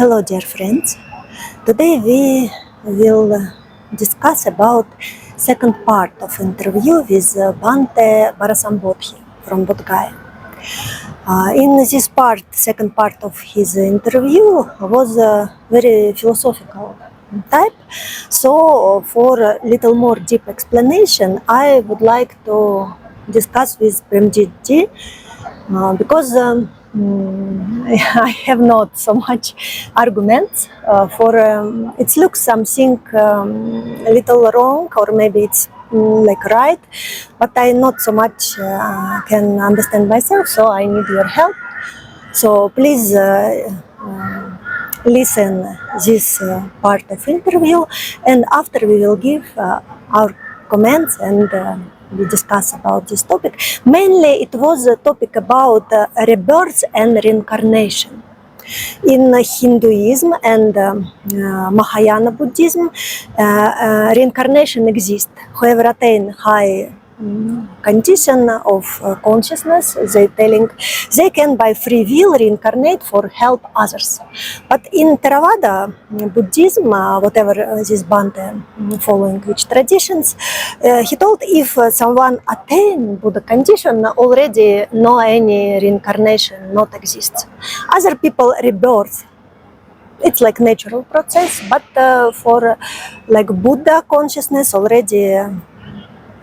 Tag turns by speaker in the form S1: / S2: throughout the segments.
S1: Hello, dear friends. Today we will discuss about second part of interview with Bhante Barasambodhi from Bodhgaya. In this part, second part of his interview was very philosophical type. So, for a little more deep explanation, I would like to discuss with Premjeet ji because I have not so much arguments for it looks something a little wrong, or maybe it's like right, but I not so much can understand myself, so I need your help. So please listen this part of interview, and after we will give our comments and we discuss about this topic. Mainly it was a topic about rebirth and reincarnation. In Hinduism and Mahayana Buddhism, reincarnation exists. Whoever attain high condition of consciousness, they can by free will reincarnate for help others. But in Theravada Buddhism, whatever this Bhante following which traditions, he told if someone attain Buddha condition, already no any reincarnation not exists. Other people rebirth. It's like natural process, but for like Buddha consciousness already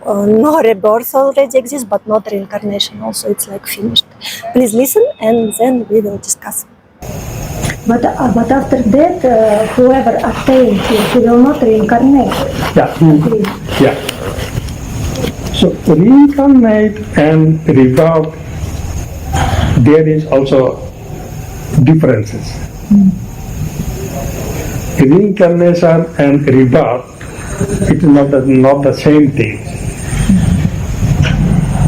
S1: no rebirth already exists, but not reincarnation also, it's like finished. Please listen and then we will discuss.
S2: But after that, whoever attains, he will not reincarnate.
S3: Yeah. So reincarnate and rebirth, there is also differences. Reincarnation and rebirth, it is not the same thing.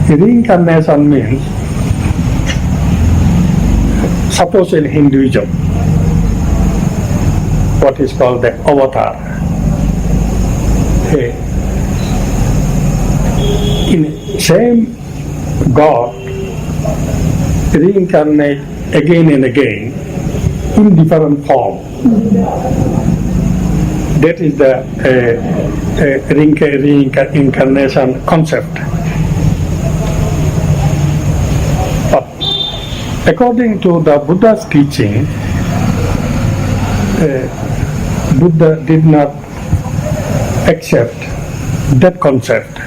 S3: Reincarnation means, suppose in Hinduism, what is called the avatar. In same God reincarnate again and again in different form. That is the reincarnation concept. But according to the Buddha's teaching, Buddha did not accept that concept.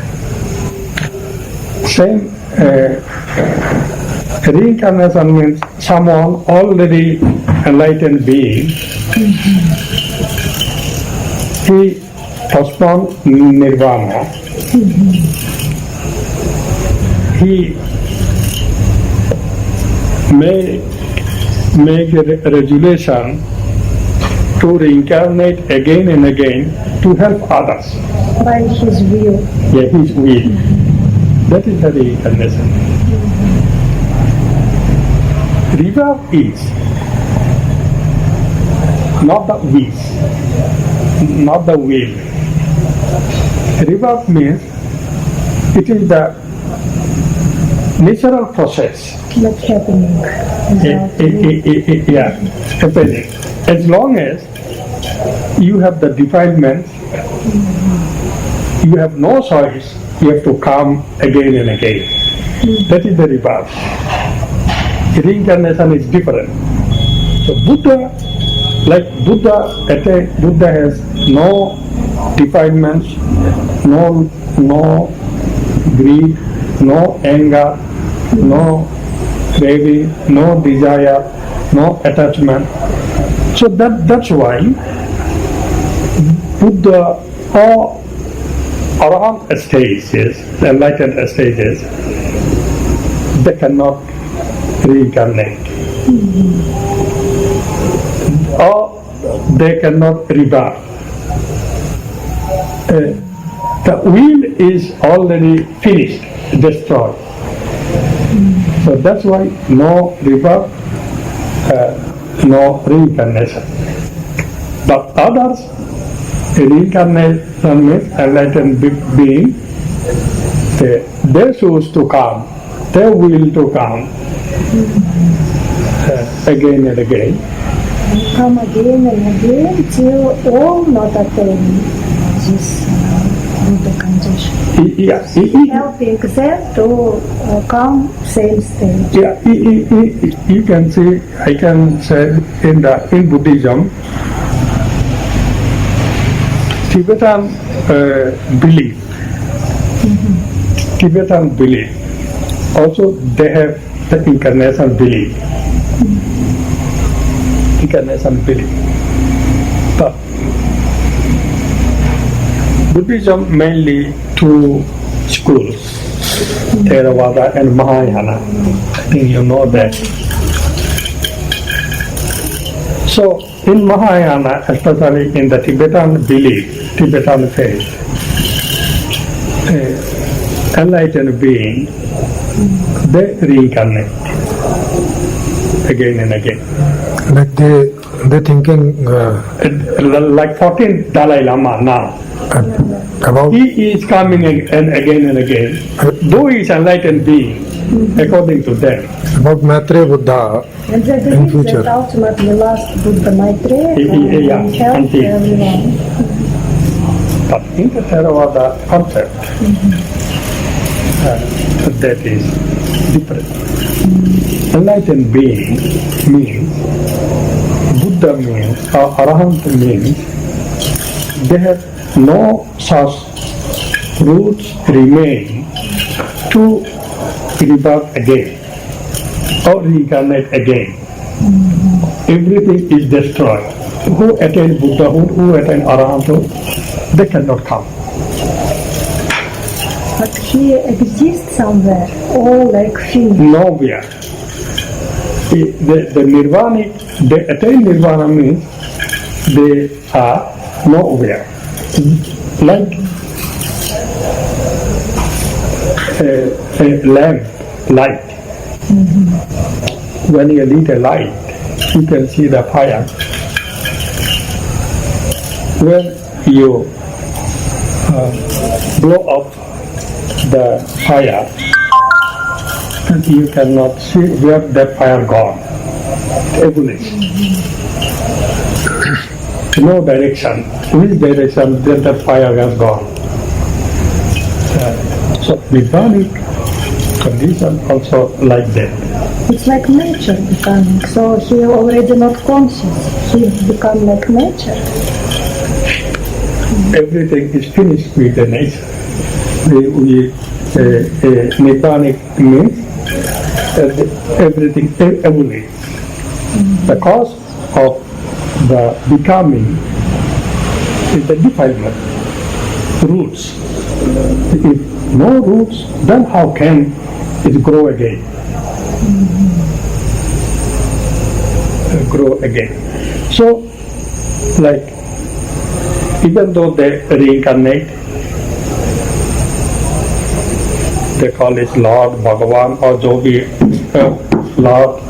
S3: Same reincarnation means someone already enlightened being. He postponed nirvana. He may make a resolution to reincarnate again and again to help others.
S2: By his will.
S3: Yeah, his will. That is the reincarnation. Rebirth is not the wish, not the will. Rebirth means it is the natural process.
S2: Like happening.
S3: Yeah, happening. As long as you have the defilements, you have no choice, you have to come again and again. That is the rebirth. Reincarnation is different. So Buddha has no defilements, no greed, no anger, no craving, no desire, no attachment. So that's why Buddha or arahan stages, enlightened stages, they cannot reincarnate. Or they cannot rebirth. The will is already finished, destroyed. So that's why no rebirth, no reincarnation. But others, reincarnation means enlightened being, they choose to come, they will to come again and again.
S2: come again and again till all not attain this Buddha condition.
S3: Yeah,
S2: Helping them to come same stage.
S3: yeah. You can see. I can say in Buddhism, Tibetan belief. Tibetan belief. Also, they have the incarnation belief. Incarnation belief. But Buddhism mainly two schools, Theravada and Mahayana. I think you know that. So in Mahayana, especially in the Tibetan belief, Tibetan faith, enlightened being, they reincarnate again and again.
S4: Like they thinking
S3: Like 14 Dalai Lama now.
S4: about
S3: He is coming again and again. Though he is enlightened being, according to them.
S4: about Maitreya Buddha
S2: And they
S4: in
S2: believe
S4: future.
S2: that ultimately last Buddha Maitreya
S3: Yeah,
S2: can help
S3: until-
S2: everyone.
S3: But in the Theravada concept, that is different. Enlightened being means, Buddha means, or Arahan means, they have no such roots remain to rebirth again or reincarnate again. Everything is destroyed. Who attain Buddhahood, who attain Arahanhood, they cannot come.
S2: But he exists somewhere, all like finished.
S3: Nowhere. The nirvana, they attain nirvana means they are nowhere. Like a lamp, light. When you lit a light, you can see the fire. When you blow up the fire, and you cannot see where that fire gone. Ebullition. No direction. Which direction did that fire has gone? So nirvanic condition also like that.
S2: It's like nature becoming. So he already not conscious. He become like nature.
S3: Everything is finished with the nature. Nirvanic means everything evolves. The cause of the becoming is the defilement, roots. If no roots, then how can it grow again? Grow again. So, like, even though they reincarnate, they call it Lord, Bhagavan, or जो भी Lord,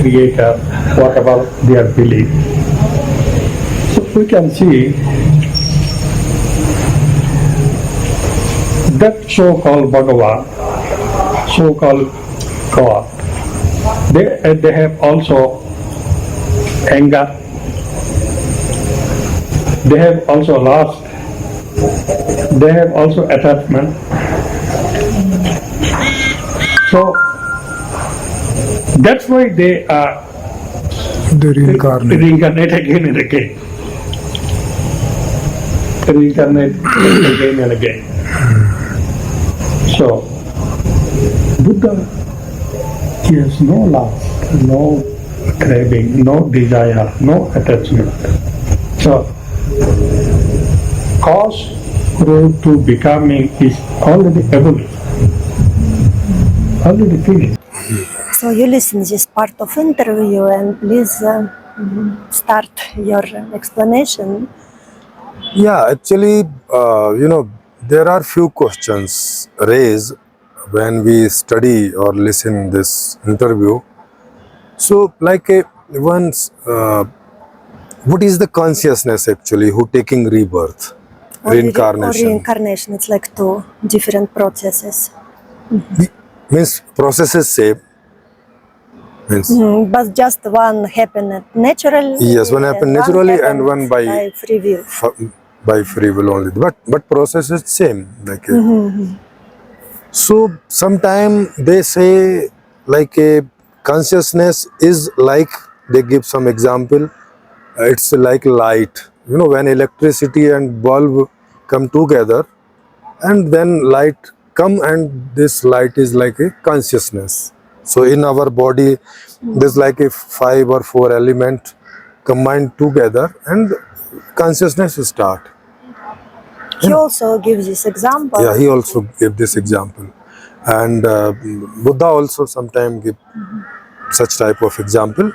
S3: Creator, whatever their belief. So we can see that so-called Bhagavan, so-called God, they have also anger, they have also lust, they have also attachment. So that's why they are
S4: the reincarnate.
S3: reincarnate again and again. Reincarnate again and again. So Buddha has no lust, no craving, no desire, no attachment. So cause road to becoming is already evolved, already finished.
S1: So you listen this part of interview and please start your explanation.
S4: Yeah, actually, there are few questions raised when we study or listen this interview. So, like what is the consciousness actually who taking rebirth,
S1: Or
S4: reincarnation?
S1: reincarnation, it's like two different processes.
S4: Means processes same, Means
S1: But just one happened naturally.
S4: yes, one happen naturally and
S1: happened
S4: one by
S1: free will.
S4: by free will only. But process is same. Like so, sometime they say like a consciousness is like, they give some example. It's like light. You know, when electricity and bulb come together, and then light come, and this light is like a consciousness. So in our body, there's like a 5 or 4 element combined together, and consciousness start.
S1: He also gives this example.
S4: Yeah, he also gave this example, and Buddha also sometimes give such type of example,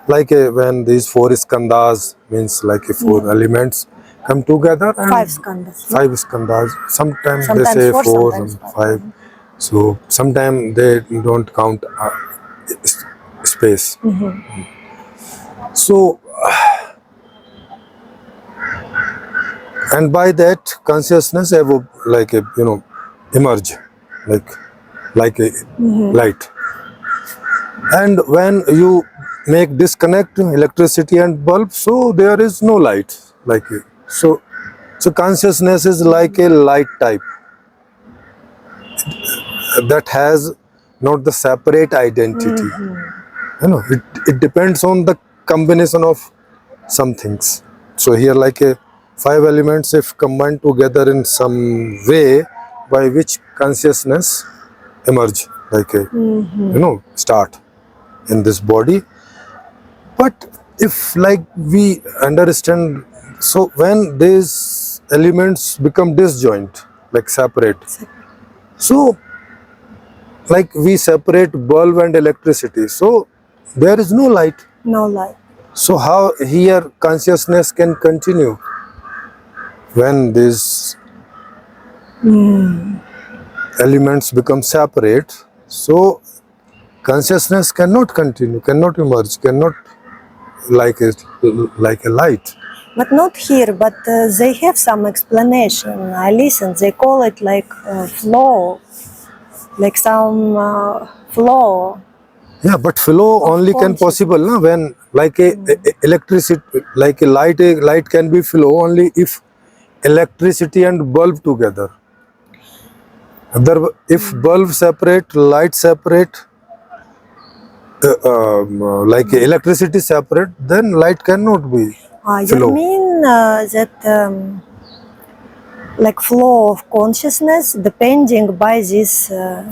S4: like when these 4 skandhas, means like 4 elements come together, and
S1: 5 skandhas.
S4: 5 skandhas. Sometimes they
S1: Sometimes
S4: say
S1: 4,
S4: 4,
S1: sometimes
S4: and 5. So sometimes they don't count space. So, and by that consciousness like a, emerge, like a light. And when you make disconnect electricity and bulb, so there is no light. So consciousness is like a light type that has not the separate identity. It depends on the combination of some things. So here, like a 5 elements, if combined together in some way, by which consciousness emerge, like a start in this body. But if like we understand, so when these elements become disjoint, like separate, so like we separate bulb and electricity, so there is no light.
S1: No light.
S4: So how here consciousness can continue when these elements become separate? So consciousness cannot continue, cannot emerge, cannot like a light.
S1: But not here, but they have some explanation. I listened, they call it like flow, like some flow.
S4: Yeah, but flow only can possible na, when like a electricity, like a light can be flow only if electricity and bulb together. If bulb separate, light separate, like electricity separate, then light cannot be flow.
S1: You mean that like flow of consciousness depending by this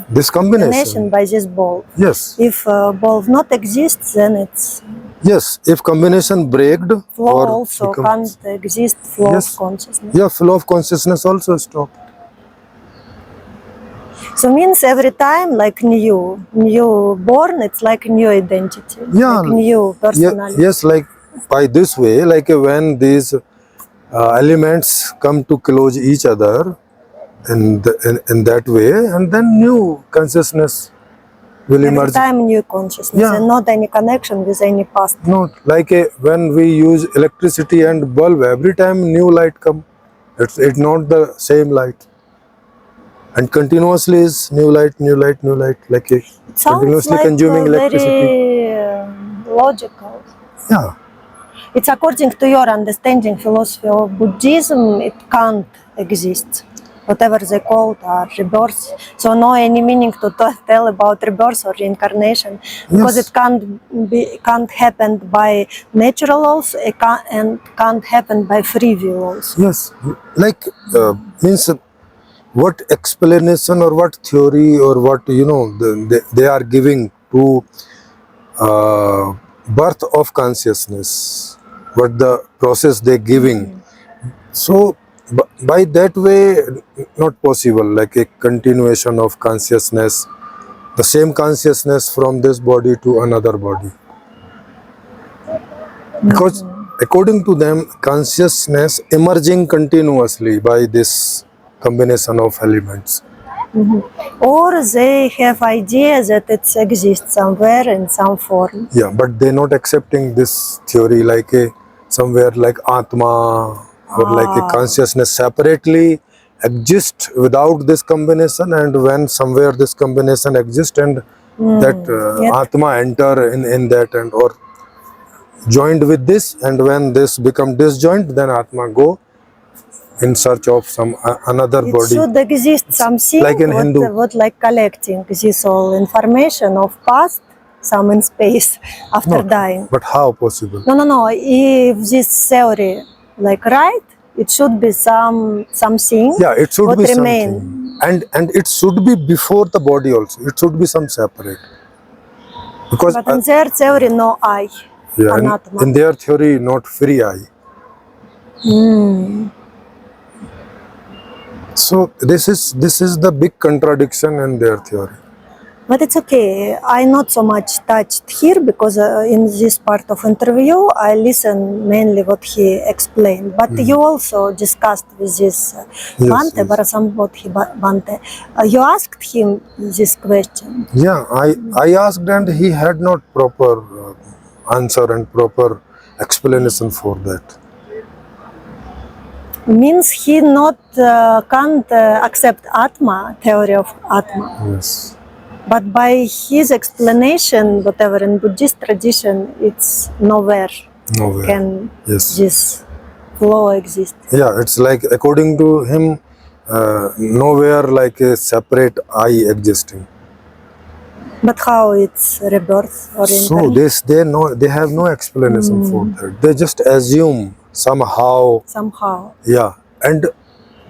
S4: This combination.
S1: by this bulb.
S4: Yes.
S1: If bulb not exists, then it's
S4: Yes. If combination breaked
S1: flow
S4: or
S1: also
S4: becomes,
S1: can't exist. Flow
S4: Yes.
S1: of consciousness.
S4: yeah, flow of consciousness also stop.
S1: So means every time like new born, it's like new identity.
S4: Yeah.
S1: Like new personality.
S4: Yes, like by this way, like when these elements come to close each other in that way, and then new consciousness will
S1: Every
S4: emerge.
S1: time new consciousness
S4: Yeah.
S1: and not any connection with any past.
S4: No, like when we use electricity and bulb, every time new light come, it's not the same light, and continuously is new light, like a
S1: It sounds
S4: continuously
S1: like
S4: consuming electricity.
S1: very logical.
S4: Yeah.
S1: It's according to your understanding philosophy of Buddhism, it can't exist. Whatever they call it, rebirth. So no any meaning to tell about rebirth or reincarnation because
S4: Yes.
S1: it can't happen by natural laws and can't happen by free will also.
S4: Yes, like means what explanation or what theory or what they are giving to birth of consciousness, what the process they giving. So by that way, not possible, like a continuation of consciousness, the same consciousness from this body to another body, because according to them, consciousness emerging continuously by this combination of elements.
S1: Or they have idea that it exists somewhere in some form.
S4: Yeah, but they're not accepting this theory, like a somewhere like atma or like a consciousness separately exist without this combination, and when somewhere this combination exists and that
S1: Yep.
S4: atma enter in that, and or joined with this, and when this become disjoint, then atma go in search of some another
S1: It
S4: body.
S1: should exist something
S4: like in Hindu.
S1: what like collecting this all information of past, some in space after
S4: No,
S1: dying.
S4: but how possible?
S1: No. If this theory like right, it should be something.
S4: Yeah, it should
S1: what
S4: be
S1: remain.
S4: something, and it should be before the body also. It should be some separate, because
S1: But in their theory, no I.
S4: yeah,
S1: Anatma.
S4: in their theory, not free I. So this is the big contradiction in their theory.
S1: But it's okay. I not so much touched here because in this part of interview I listened mainly what he explained. But you also discussed with this Bhante,
S4: yes.
S1: Barasambodhi Bhante. You asked him this question.
S4: Yeah, I asked, and he had not proper answer and proper explanation for that.
S1: Means he not can't accept Atma, theory of Atma.
S4: Yes.
S1: But by his explanation, whatever in Buddhist tradition, it's nowhere
S4: Nowhere.
S1: can
S4: Yes.
S1: this flow exist.
S4: Yeah, it's like according to him, nowhere like a separate I existing.
S1: But how it's rebirth or
S4: So
S1: reincarnation?
S4: they have no explanation for that. They just assume somehow.
S1: Somehow.
S4: Yeah, and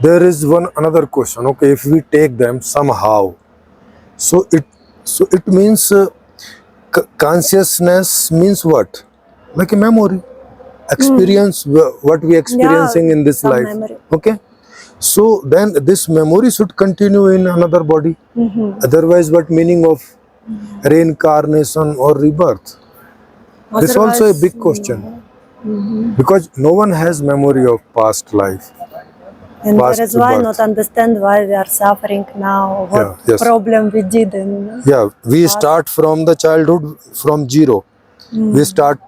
S4: there is another question. Okay, if we take them somehow, so it means consciousness means what? Like a memory, experience what we experiencing in this
S1: some
S4: life.
S1: memory.
S4: Okay, so then this memory should continue in another body. Otherwise, what meaning of reincarnation or rebirth? This is also a big question. Because no one has memory of past life.
S1: And
S4: past
S1: that is why
S4: birth.
S1: not understand why we are suffering now, what
S4: Yeah, yes.
S1: problem we did in
S4: Yeah, we start from the childhood, from zero. We start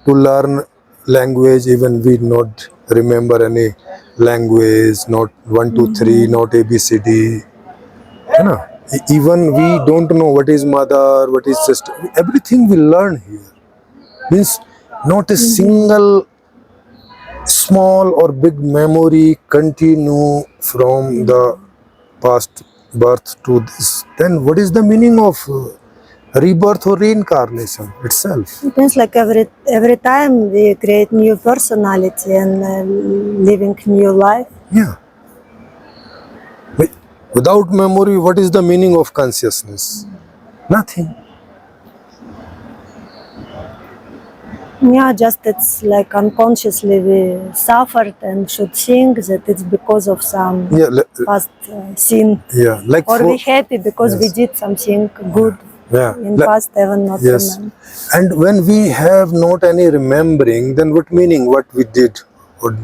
S4: to learn language, even we not remember any language, not 1, 2, 3, not ABCD. You know, even we don't know what is mother, what is sister. Everything we learn here means not a single small or big memory continue from the past birth to this. Then what is the meaning of rebirth or reincarnation itself?
S1: it means like every time we create new personality and living new life.
S4: Yeah. Without memory, what is the meaning of consciousness? Nothing.
S1: Yeah, just it's like unconsciously we suffered and should think that it's because of some past sin.
S4: Yeah, like
S1: Or we happy because we did something good in past, even not remember.
S4: And when we have not any remembering, then what meaning what we did or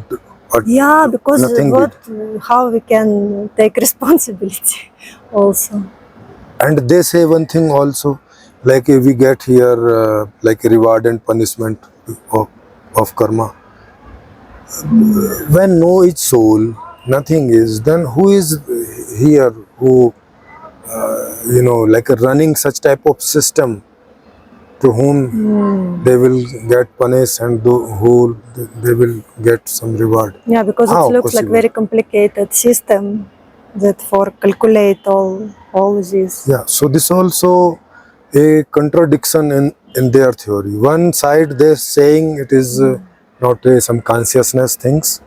S1: yeah, because
S4: nothing
S1: how we can take responsibility also.
S4: And they say one thing also, like we get here like reward and punishment of karma. When no is soul, nothing is, then who is here who like running such type of system to whom they will get punished and who they will get some reward?
S1: Yeah, because
S4: How
S1: it looks
S4: possible?
S1: like very complicated system that for calculate all this.
S4: Yeah, so this also a contradiction in their theory. One side they're saying it is not some consciousness things,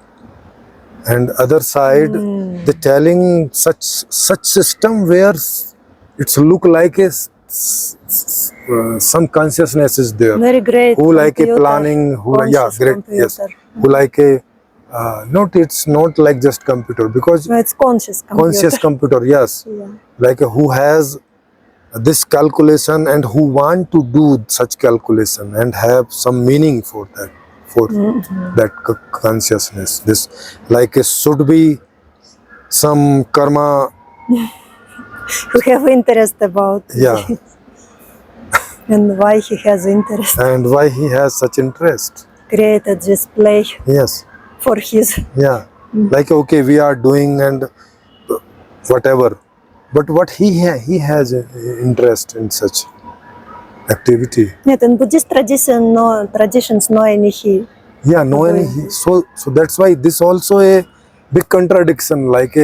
S4: and other side they're telling such system where it's look like a some consciousness is there.
S1: Very great.
S4: Who like a
S1: computer,
S4: planning, who
S1: conscious
S4: great,
S1: computer.
S4: yes, who like a it's not like just computer, because
S1: No, it's conscious computer.
S4: conscious computer, yes,
S1: Yeah.
S4: like who has this calculation and who want to do such calculation and have some meaning for that, for that consciousness. This like should be some karma.
S1: Who have interest about
S4: Yeah.
S1: it. And why he has interest.
S4: And why he has such interest.
S1: Created this play
S4: Yes.
S1: for his.
S4: Yeah. Like okay, we are doing and whatever. but what he has interest in such activity.
S1: Нет, in Buddhist traditions no any he.
S4: Yeah, no any. So that's why this also a big contradiction. Like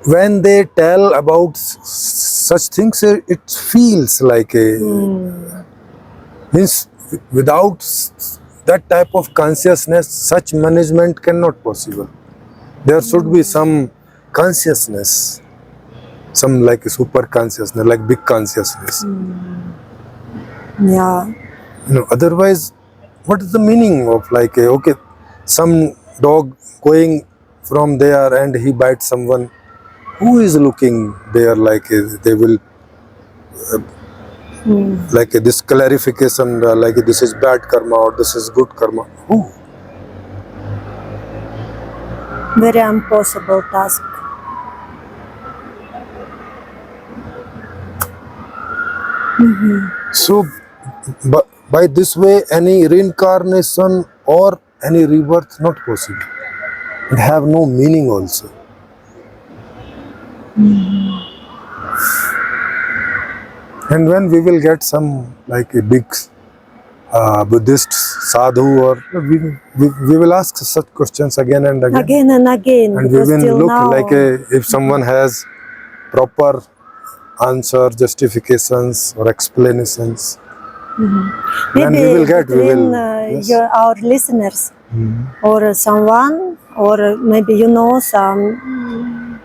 S4: when they tell about such things, it feels like means without that type of consciousness, such management cannot possible. There should be some consciousness, some like super consciousness, like big consciousness.
S1: Yeah.
S4: Otherwise, what is the meaning of like okay, some dog going from there and he bites someone? Who is looking there? Like they will like this clarification, like this is bad karma or this is good karma. Who?
S1: Very impossible task.
S4: So, by this way, any reincarnation or any rebirth not possible. It have no meaning also. And when we will get some like a big Buddhist sadhu, or we will ask such questions again and again.
S1: Again and again.
S4: And we
S1: because
S4: will
S1: till
S4: look
S1: now,
S4: like if someone has proper answer, justifications or explanations. Then
S1: maybe
S4: we will get,
S1: between
S4: yes.
S1: our listeners or someone, or maybe some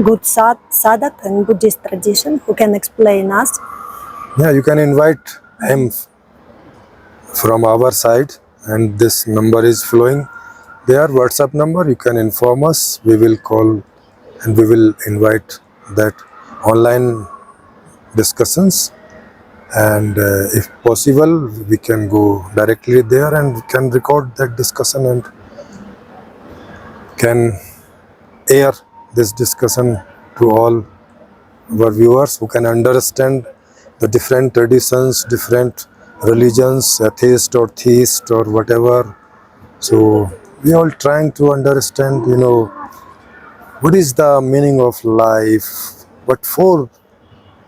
S1: good sadhak in Buddhist tradition who can explain us.
S4: Yeah, you can invite him from our side, and this number is flowing there, WhatsApp number. You can inform us, we will call and we will invite that online discussions, and if possible we can go directly there and we can record that discussion and can air this discussion to all our viewers who can understand the different traditions, different religions, atheist or theist or whatever. So we are all trying to understand, what is the meaning of life, what for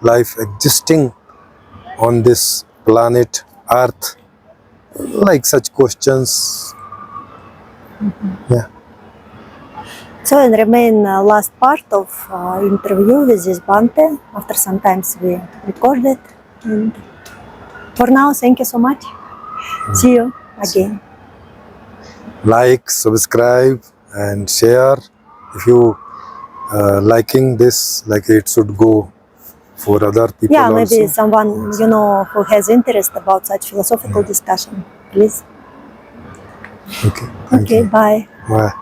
S4: life existing on this planet Earth, like such questions. Yeah.
S1: So, and remain last part of interview with this Bhante. After some times we recorded. And for now, thank you so much. See you again.
S4: Like, subscribe and share. If you liking this, like it should go for other people
S1: Yeah,
S4: also.
S1: maybe someone who has interest about such philosophical discussion. Please.
S4: Okay. Thank
S1: Okay,
S4: you.
S1: bye.
S4: Bye.